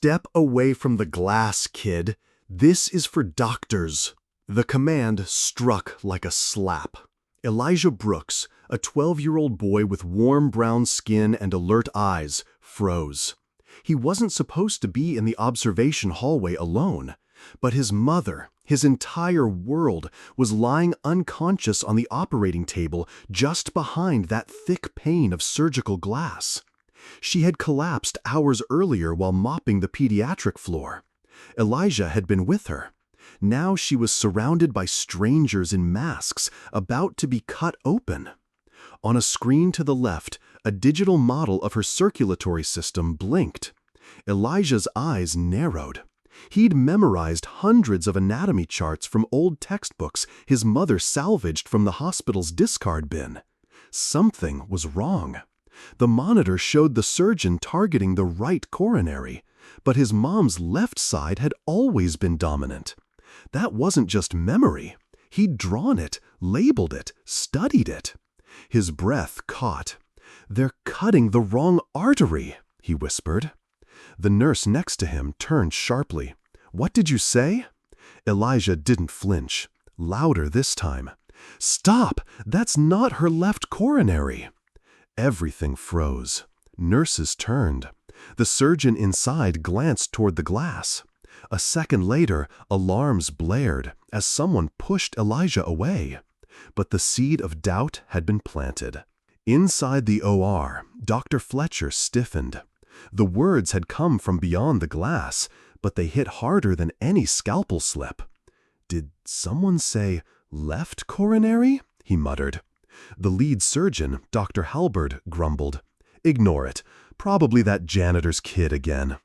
Step away from the glass, kid. This is for doctors. The command struck like a slap. Elijah Brooks, a 12-year-old boy with warm brown skin and alert eyes, froze. He wasn't supposed to be in the observation hallway alone, but his mother, his entire world, was lying unconscious on the operating table just behind that thick pane of surgical glass. She had collapsed hours earlier while mopping the pediatric floor. Elijah had been with her. Now she was surrounded by strangers in masks, about to be cut open. On a screen to the left, a digital model of her circulatory system blinked. Elijah's eyes narrowed. He'd memorized hundreds of anatomy charts from old textbooks his mother salvaged from the hospital's discard bin. Something was wrong. The monitor showed the surgeon targeting the right coronary, but his mom's left side had always been dominant. That wasn't just memory. He'd drawn it, labeled it, studied it. His breath caught. "They're cutting the wrong artery," he whispered. The nurse next to him turned sharply. "What did you say?" Elijah didn't flinch. Louder this time. "Stop! That's not her left coronary." Everything froze. Nurses turned. The surgeon inside glanced toward the glass. A second later, alarms blared as someone pushed Elijah away. But the seed of doubt had been planted. Inside the OR, Dr. Fletcher stiffened. The words had come from beyond the glass, but they hit harder than any scalpel slip. "Did someone say left coronary?" he muttered. The lead surgeon, Dr. Halberd, grumbled. "Ignore it. Probably that janitor's kid again."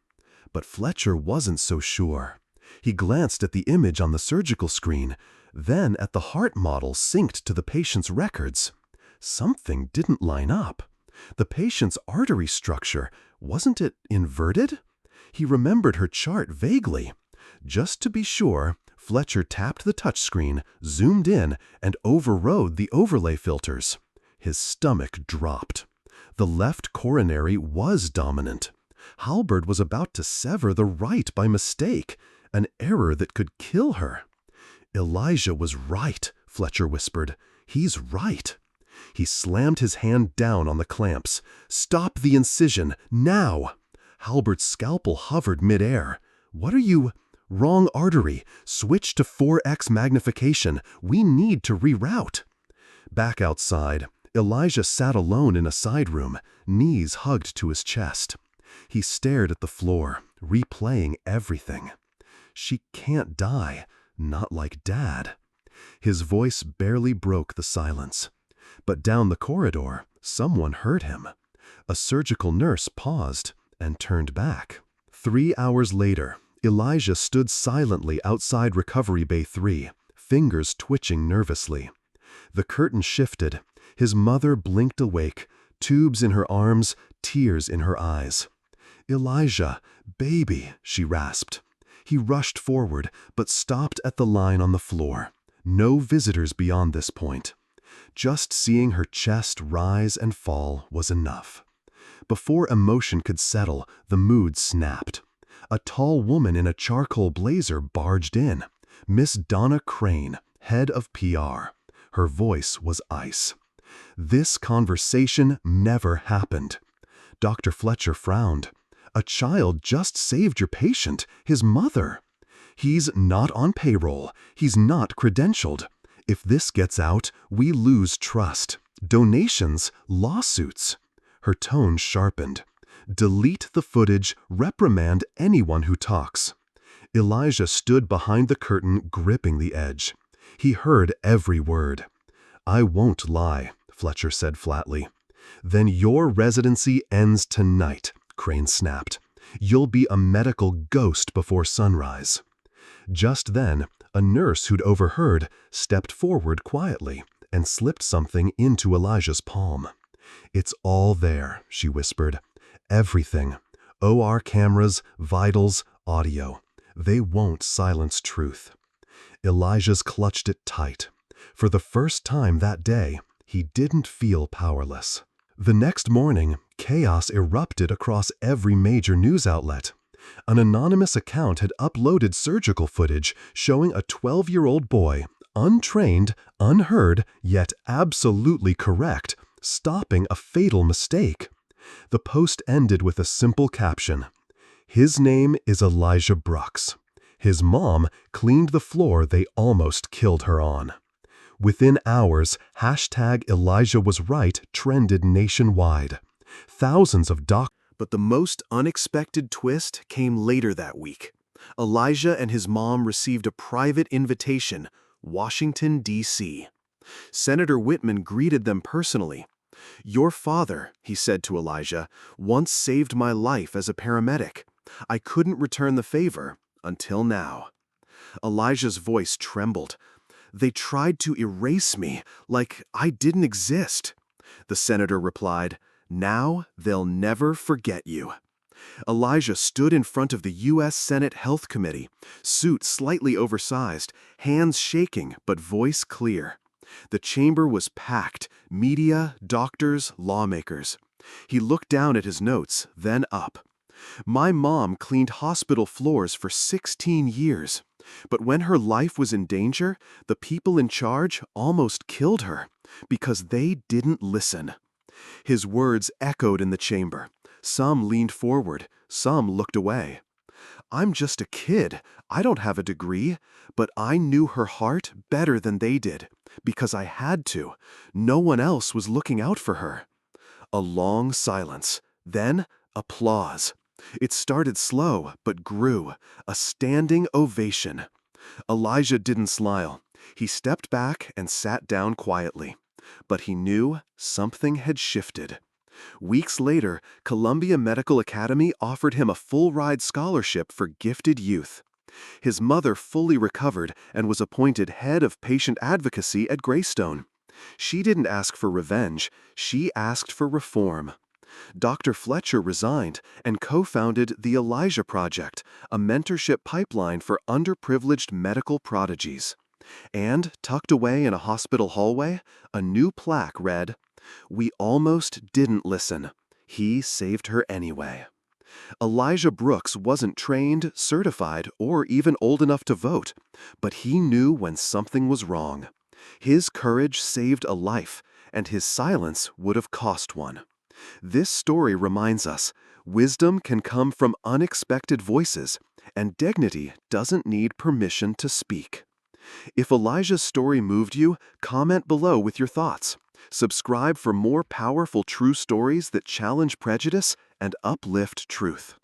But Fletcher wasn't so sure. He glanced at the image on the surgical screen, then at the heart model synced to the patient's records. Something didn't line up. The patient's artery structure, wasn't it inverted? He remembered her chart vaguely. Just to be sure, Fletcher tapped the touchscreen, zoomed in, and overrode the overlay filters. His stomach dropped. The left coronary was dominant. Halberd was about to sever the right by mistake, an error that could kill her. "Elijah was right," Fletcher whispered. "He's right." He slammed his hand down on the clamps. "Stop the incision, now!" Halberd's scalpel hovered midair. "What are you—" "Wrong artery. Switch to 4x magnification. We need to reroute." Back outside, Elijah sat alone in a side room, knees hugged to his chest. He stared at the floor, replaying everything. She can't die, not like Dad. His voice barely broke the silence. But down the corridor, someone heard him. A surgical nurse paused and turned back. 3 hours later, Elijah stood silently outside Recovery Bay 3, fingers twitching nervously. The curtain shifted. His mother blinked awake, tubes in her arms, tears in her eyes. "Elijah, baby," she rasped. He rushed forward, but stopped at the line on the floor. No visitors beyond this point. Just seeing her chest rise and fall was enough. Before emotion could settle, the mood snapped. A tall woman in a charcoal blazer barged in. Miss Donna Crane, head of PR. Her voice was ice. This conversation never happened. Dr. Fletcher frowned. "A child just saved your patient, his mother. He's not on payroll. He's not credentialed. If this gets out, we lose trust. Donations, lawsuits." Her tone sharpened. "Delete the footage, reprimand anyone who talks." Elijah stood behind the curtain, gripping the edge. He heard every word. "I won't lie," Fletcher said flatly. "Then your residency ends tonight," Crane snapped. "You'll be a medical ghost before sunrise." Just then, a nurse who'd overheard stepped forward quietly and slipped something into Elijah's palm. "It's all there," she whispered. "Everything. OR cameras, vitals, audio. They won't silence truth." Elijah's clutched it tight. For the first time that day, he didn't feel powerless. The next morning, chaos erupted across every major news outlet. An anonymous account had uploaded surgical footage showing a 12-year-old boy, untrained, unheard, yet absolutely correct, stopping a fatal mistake. The post ended with a simple caption: "His name is Elijah Brooks. His mom cleaned the floor they almost killed her on." Within hours, #ElijahWasRight trended nationwide. Thousands of doctors. But the most unexpected twist came later that week. Elijah and his mom received a private invitation, Washington, D.C. Senator Whitman greeted them personally. "Your father," he said to Elijah, "once saved my life as a paramedic. I couldn't return the favor until now." Elijah's voice trembled. "They tried to erase me, like I didn't exist." The senator replied, "Now they'll never forget you." Elijah stood in front of the U.S. Senate Health Committee, suit slightly oversized, hands shaking but voice clear. The chamber was packed, media, doctors, lawmakers. He looked down at his notes, then up. "My mom cleaned hospital floors for 16 years. But when her life was in danger, the people in charge almost killed her because they didn't listen." His words echoed in the chamber. Some leaned forward, some looked away. "I'm just a kid. I don't have a degree, but I knew her heart better than they did, because I had to. No one else was looking out for her." A long silence, then applause. It started slow, but grew, a standing ovation. Elijah didn't smile. He stepped back and sat down quietly. But he knew something had shifted. Weeks later, Columbia Medical Academy offered him a full-ride scholarship for gifted youth. His mother fully recovered and was appointed head of patient advocacy at Greystone. She didn't ask for revenge, she asked for reform. Dr. Fletcher resigned and co-founded the Elijah Project, a mentorship pipeline for underprivileged medical prodigies. And, tucked away in a hospital hallway, a new plaque read, "We almost didn't listen. He saved her anyway." Elijah Brooks wasn't trained, certified, or even old enough to vote, but he knew when something was wrong. His courage saved a life, and his silence would have cost one. This story reminds us, wisdom can come from unexpected voices, and dignity doesn't need permission to speak. If Elijah's story moved you, comment below with your thoughts. Subscribe for more powerful true stories that challenge prejudice and uplift truth.